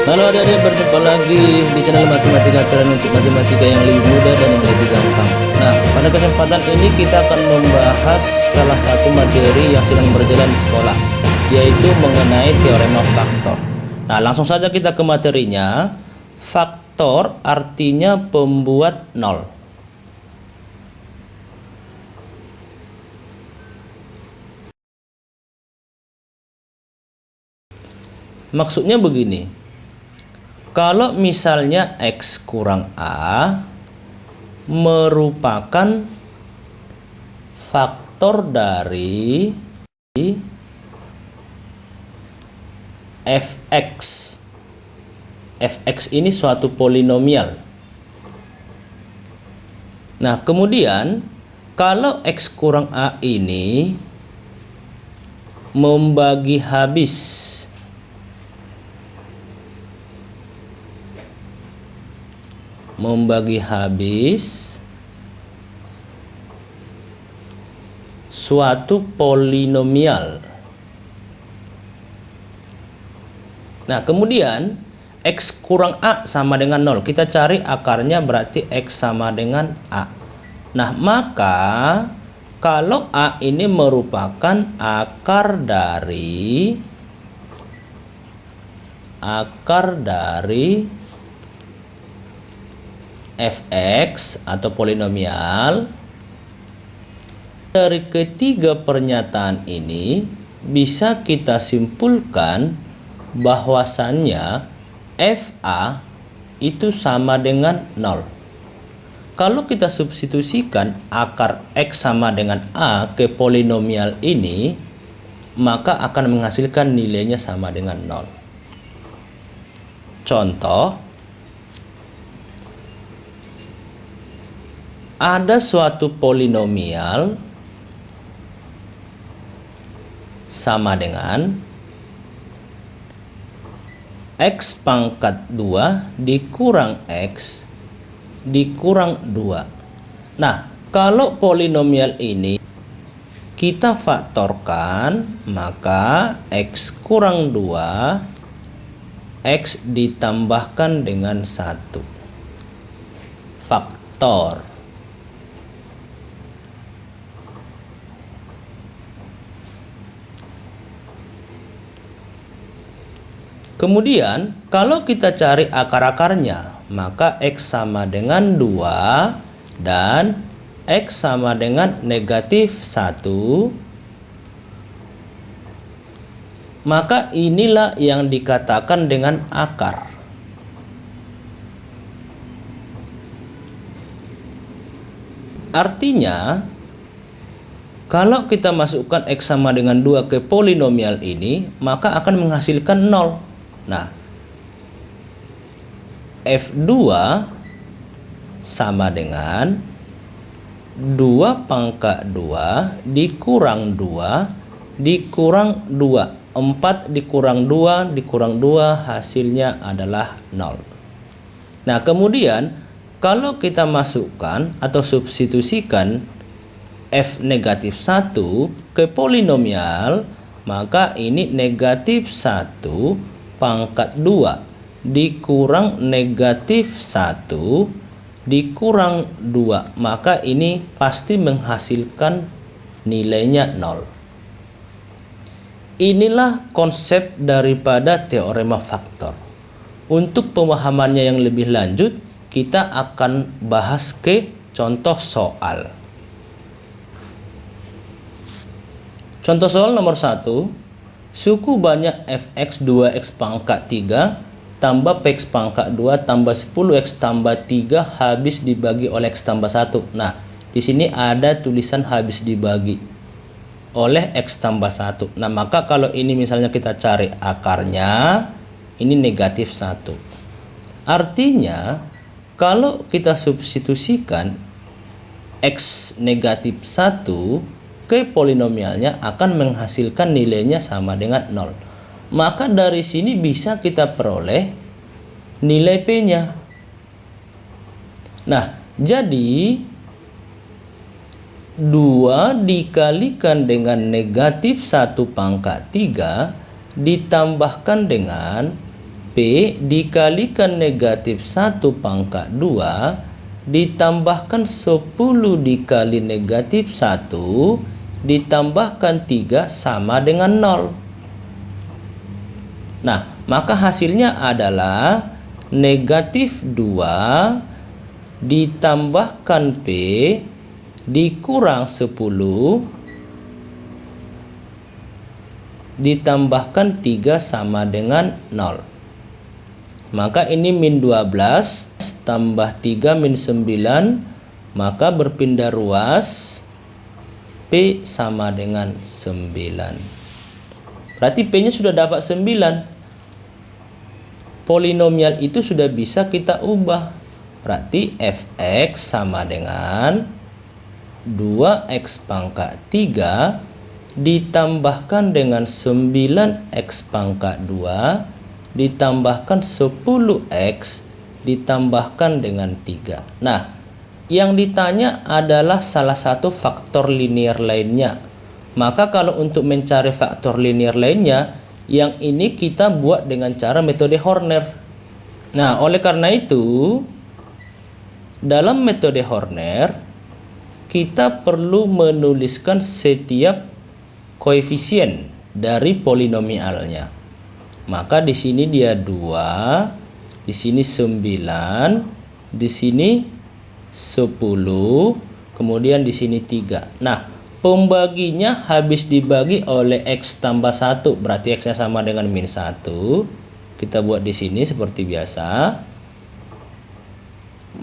Halo adik-adik, berjumpa lagi di channel Matematika Tren untuk matematika yang lebih mudah dan yang lebih gampang. Nah, pada kesempatan ini kita akan membahas salah satu materi yang sedang berjalan di sekolah, yaitu mengenai teorema faktor. Nah, langsung saja kita ke materinya. Faktor artinya pembuat nol. Maksudnya begini, kalau misalnya X kurang A merupakan faktor dari fx. Fx ini suatu polinomial. Nah, kemudian kalau X kurang A ini membagi habis suatu polinomial. Nah, kemudian X kurang A sama dengan 0. Kita cari akarnya, berarti X sama dengan A. Nah, maka kalau A ini merupakan akar dari fx atau polinomial, dari ketiga pernyataan ini bisa kita simpulkan bahwasannya fa itu sama dengan 0. Kalau kita substitusikan akar X sama dengan A ke polinomial ini, maka akan menghasilkan nilainya sama dengan 0. Contoh, ada suatu polinomial sama dengan X pangkat 2 dikurang X dikurang 2. Nah, kalau polinomial ini kita faktorkan, maka X kurang 2 X ditambahkan dengan 1. Faktor. Kemudian kalau kita cari akar-akarnya, maka X sama dengan 2 dan X sama dengan negatif 1. Maka inilah yang dikatakan dengan akar. Artinya, kalau kita masukkan X sama dengan 2 ke polinomial ini, maka akan menghasilkan 0. Nah, F2 sama dengan 2 pangkat 2 dikurang 2 dikurang 2. 4 dikurang 2 dikurang 2 hasilnya adalah 0. Nah, kemudian kalau kita masukkan atau substitusikan F negatif 1 ke polinomial, maka ini negatif 1 pangkat 2 dikurang negatif 1 dikurang 2, maka ini pasti menghasilkan nilainya 0. Inilah konsep daripada teorema faktor. Untuk pemahamannya yang lebih lanjut, kita akan bahas ke contoh soal. Contoh soal nomor 1. Suku banyak fx 2x pangkat 3 tambah px pangkat 2 tambah 10x tambah 3 habis dibagi oleh x tambah 1. Nah, di sini ada tulisan habis dibagi oleh x tambah 1. Nah, maka kalau ini misalnya kita cari akarnya, ini negatif 1. Artinya, kalau kita substitusikan x negatif 1 ke polinomialnya, akan menghasilkan nilainya sama dengan 0. Maka dari sini bisa kita peroleh nilai P-nya. Nah, jadi 2 dikalikan dengan negatif 1 pangkat 3 ditambahkan dengan P dikalikan negatif 1 pangkat 2 ditambahkan 10 dikali negatif 1 ditambahkan 3 sama dengan 0. Nah, maka hasilnya adalah negatif 2 ditambahkan P dikurang 10 ditambahkan 3 sama dengan 0. Maka ini min 12 tambah 3 min 9, maka berpindah ruas P sama dengan 9. Berarti P-nya sudah dapat 9. Polinomial itu sudah bisa kita ubah. Berarti fx sama dengan 2x pangkat 3 ditambahkan dengan 9x pangkat 2 ditambahkan 10x ditambahkan dengan 3. Nah, yang ditanya adalah salah satu faktor linear lainnya. Maka kalau untuk mencari faktor linear lainnya, yang ini kita buat dengan cara metode Horner. Nah, oleh karena itu, dalam metode Horner, kita perlu menuliskan setiap koefisien dari polinomialnya. Maka di sini dia 2, di sini 9, di sini 10, kemudian di sini 3. Nah, pembaginya habis dibagi oleh x tambah 1, berarti x-nya sama dengan min 1. Kita buat di sini seperti biasa.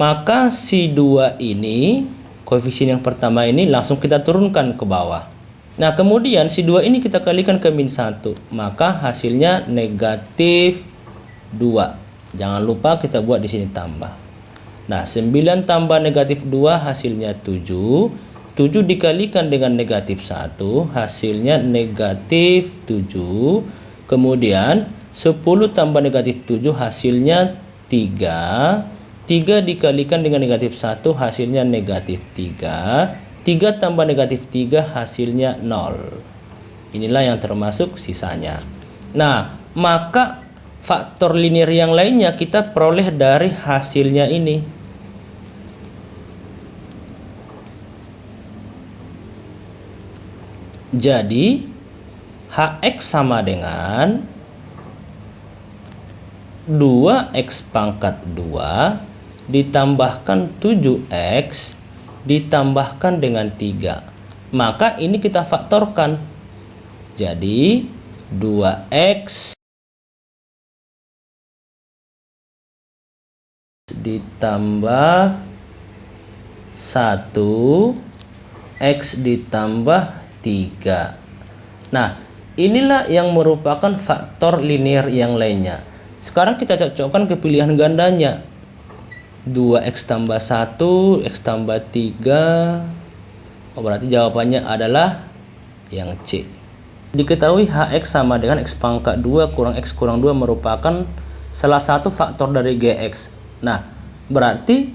Maka si 2 ini, koefisien yang pertama ini langsung kita turunkan ke bawah. Nah, kemudian si 2 ini kita kalikan ke min 1, maka hasilnya negatif 2. Jangan lupa kita buat di sini tambah. Nah, 9 tambah negatif 2 hasilnya 7. 7 dikalikan dengan negatif 1 hasilnya negatif 7. Kemudian 10 tambah negatif 7 hasilnya 3. 3 dikalikan dengan negatif 1 hasilnya negatif 3. 3 tambah negatif 3 hasilnya 0. Inilah yang termasuk sisanya. Nah, maka faktor linear yang lainnya kita peroleh dari hasilnya ini. Jadi Hx sama dengan 2x pangkat 2 ditambahkan 7x ditambahkan dengan 3. Maka ini kita faktorkan. Jadi 2x ditambah 1 x ditambah 3. Nah, inilah yang merupakan faktor linear yang lainnya. Sekarang kita cocokkan ke pilihan gandanya. 2x tambah 1, x tambah 3. Oh, berarti jawabannya adalah yang C. Diketahui Hx sama dengan x pangkat 2 kurang x kurang 2 merupakan salah satu faktor dari Gx. Nah, berarti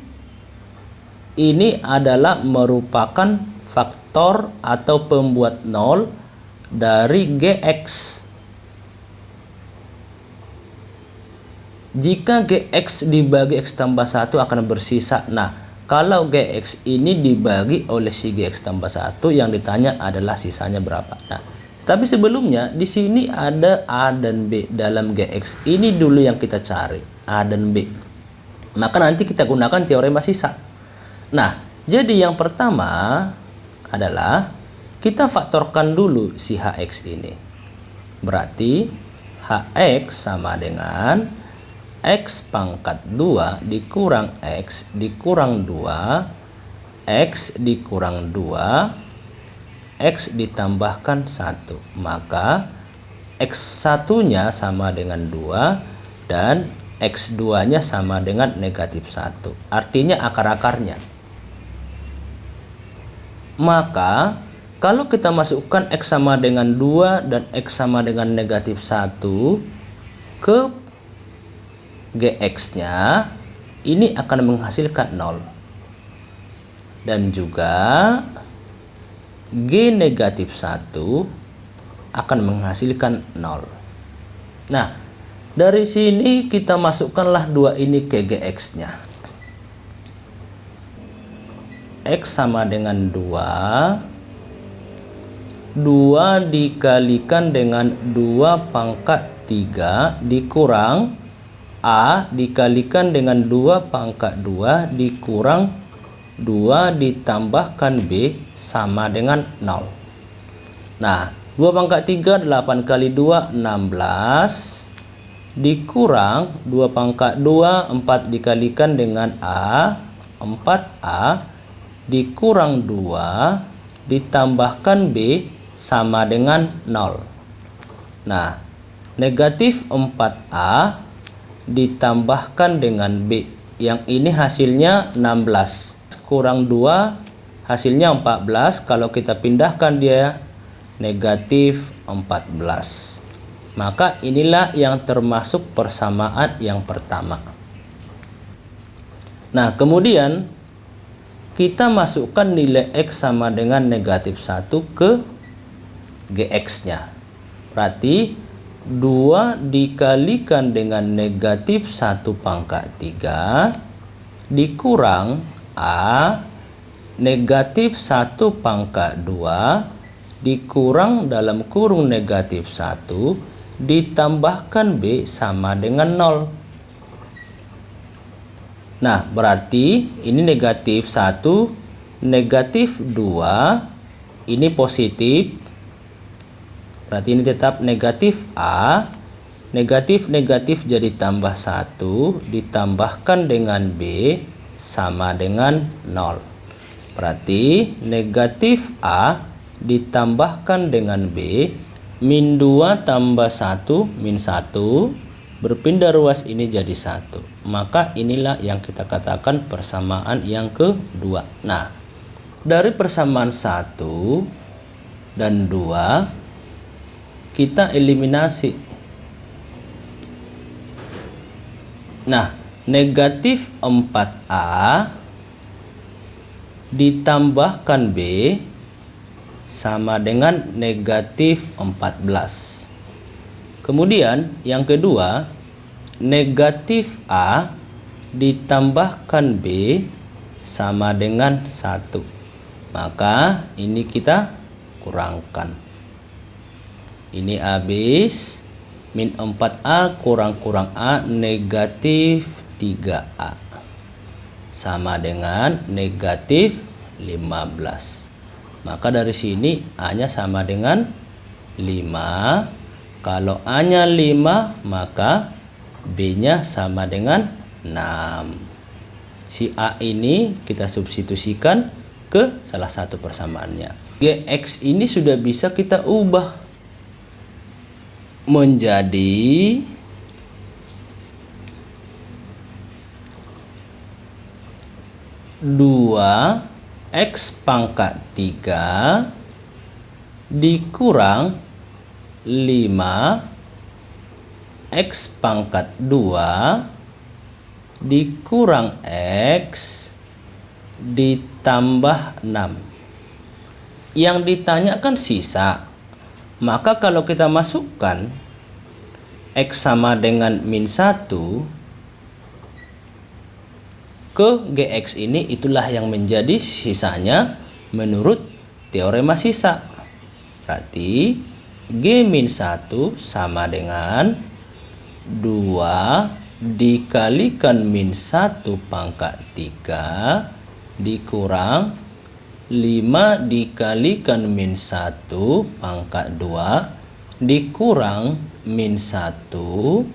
ini adalah merupakan faktor atau pembuat 0 dari Gx. Jika Gx dibagi x tambah 1 akan bersisa. Nah, kalau Gx ini dibagi oleh si Gx tambah 1, yang ditanya adalah sisanya berapa. Nah, tapi sebelumnya di sini ada A dan B dalam Gx. Ini dulu yang kita cari, A dan B. Maka nanti kita gunakan teorema sisa. Nah, jadi yang pertama adalah kita faktorkan dulu si Hx ini. Berarti Hx sama dengan x pangkat 2 dikurang x dikurang 2, x dikurang 2, x ditambahkan 1. Maka x1 nya sama dengan 2 dan x2 nya sama dengan negatif 1. Artinya akar-akarnya. Maka kalau kita masukkan x sama dengan 2 dan x sama dengan negatif 1 ke Gx-nya, ini akan menghasilkan 0. Dan juga G negatif 1 akan menghasilkan 0. Nah, Dari sini kita masukkanlah 2 ini ke Gx-nya. X sama dengan 2. 2 dikalikan dengan 2 pangkat 3 dikurang A dikalikan dengan 2 pangkat 2 dikurang 2 ditambahkan B sama dengan 0. Nah, 2 pangkat 3 8 kali 2 16 dikurang 2 pangkat 2 4 dikalikan dengan A 4A dikurang 2 ditambahkan B sama dengan 0. Nah, negatif 4A ditambahkan dengan B, yang ini hasilnya 16 kurang 2 hasilnya 14. Kalau kita pindahkan dia negatif 14. Maka inilah yang termasuk persamaan yang pertama. Nah, kemudian kita masukkan nilai X sama dengan negatif 1 ke Gx-nya. Berarti 2 dikalikan dengan negatif 1 pangkat 3 dikurang A negatif 1 pangkat 2 dikurang dalam kurung negatif 1 ditambahkan B sama dengan 0. Nah, berarti ini negatif 1, negatif 2, ini positif. Berarti ini tetap negatif A. Negatif-negatif jadi tambah 1, ditambahkan dengan B sama dengan 0. Berarti negatif A ditambahkan dengan B, min 2 tambah 1 min 1, berpindah ruas ini jadi 1. Maka inilah yang kita katakan persamaan yang kedua. Nah, dari persamaan 1 dan 2 kita eliminasi. Nah, negatif 4A ditambahkan B sama dengan negatif 14. Kemudian yang kedua, negatif A ditambahkan B sama dengan 1. Maka ini kita kurangkan. Ini habis, min 4A kurang A negatif 3A sama dengan negatif 15. Maka dari sini A-nya sama dengan 5. Kalau A-nya 5, maka B-nya sama dengan 6. Si A ini kita substitusikan ke salah satu persamaannya. Gx ini sudah bisa kita ubah menjadi dua X pangkat 3 dikurang 5 X pangkat 2 dikurang X ditambah 6. Yang ditanyakan sisa. Maka kalau kita masukkan X sama dengan min 1 ke Gx ini, itulah yang menjadi sisanya menurut teorema sisa. Berarti G-1 sama dengan 2 dikalikan min 1 pangkat 3 dikurang 5 dikalikan min 1 pangkat 2 dikurang min 1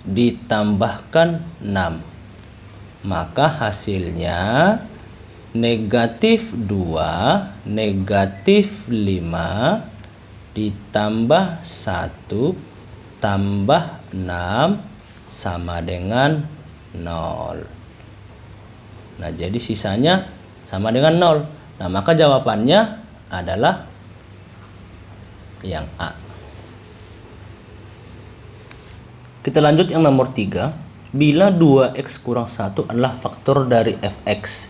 ditambahkan 6. Maka hasilnya negatif 2 negatif 5 ditambah 1 tambah 6 sama dengan 0. Nah, jadi sisanya sama dengan 0. Nah, maka jawabannya adalah yang A. Kita lanjut yang nomor 3. Bila 2x kurang 1 adalah faktor dari fx.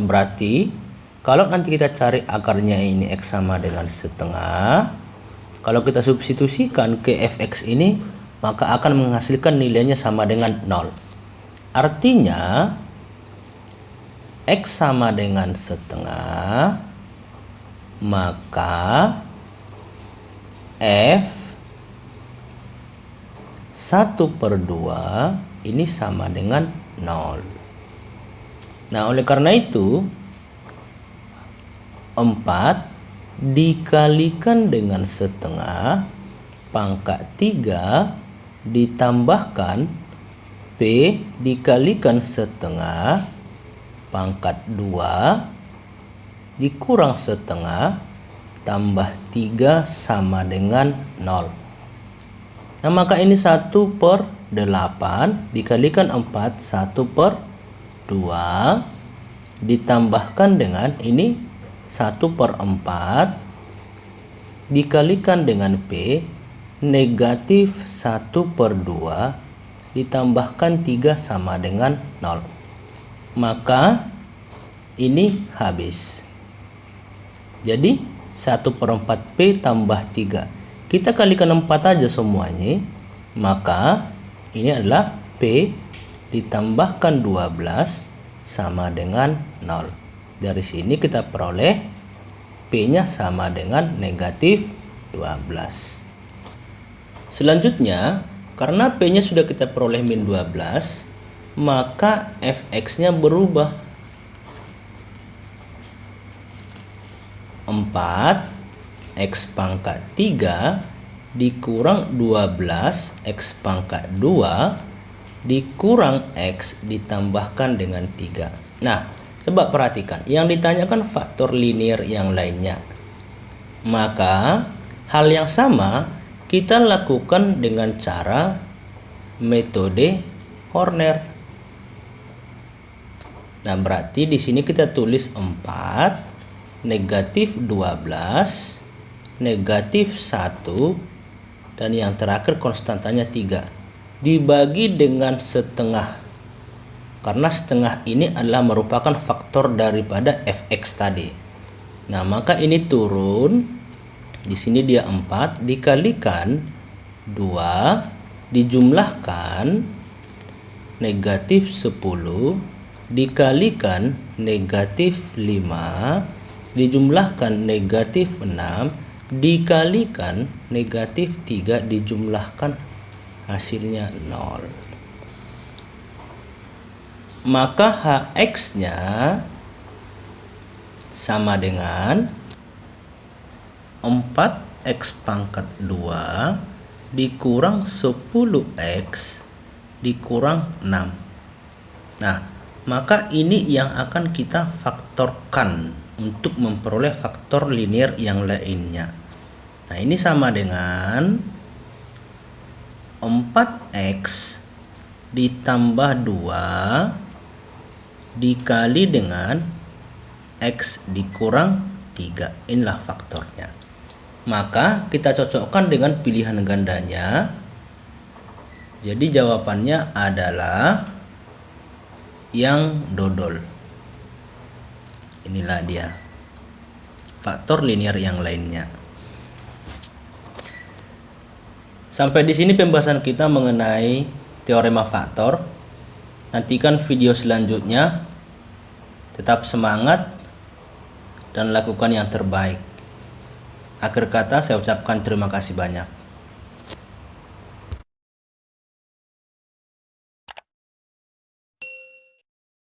Berarti kalau nanti kita cari akarnya ini x sama dengan setengah, kalau kita substitusikan ke fx ini maka akan menghasilkan nilainya sama dengan 0. Artinya X sama dengan setengah, maka F 1/2 ini sama dengan 0. Nah, oleh karena itu 4 dikalikan dengan setengah pangkat 3 ditambahkan P dikalikan setengah pangkat 2 dikurang setengah tambah 3 sama dengan 0. Nah, maka ini 1/8 dikalikan 4, 1/2 ditambahkan dengan ini 1/4 dikalikan dengan P negatif 1/2 ditambahkan 3 sama dengan 0. Maka ini habis. Jadi 1/4 P tambah 3. Kita kalikan 4 aja semuanya. Maka ini adalah P ditambahkan 12 sama dengan 0. Dari sini kita peroleh P-nya sama dengan negatif 12. Selanjutnya, karena P-nya sudah kita peroleh min 12, maka Fx-nya berubah. 4 X pangkat 3 dikurang 12 X pangkat 2 dikurang X ditambahkan dengan 3. Nah, coba perhatikan, yang ditanyakan faktor linear yang lainnya. Maka hal yang sama kita lakukan dengan cara metode Horner. Nah, berarti di sini kita tulis 4, negatif 12, negatif 1, dan yang terakhir konstantanya 3. Dibagi dengan setengah. Karena setengah ini adalah merupakan faktor daripada fx tadi. Nah, maka ini turun. Di sini dia 4 dikalikan 2 dijumlahkan negatif 10 dikalikan negatif 5 dijumlahkan negatif 6 dikalikan negatif 3 dijumlahkan hasilnya 0. Maka Hx-nya sama dengan 4x pangkat 2 dikurang 10x dikurang 6. Nah, maka ini yang akan kita faktorkan untuk memperoleh faktor linear yang lainnya. Nah, ini sama dengan 4x ditambah 2 dikali dengan x dikurang 3. Inilah faktornya. Maka kita cocokkan dengan pilihan gandanya. Jadi jawabannya adalah yang dodol. Inilah dia faktor linear yang lainnya. Sampai di sini pembahasan kita mengenai teorema faktor. Nantikan video selanjutnya. Tetap semangat dan lakukan yang terbaik. Akhir kata saya ucapkan terima kasih banyak.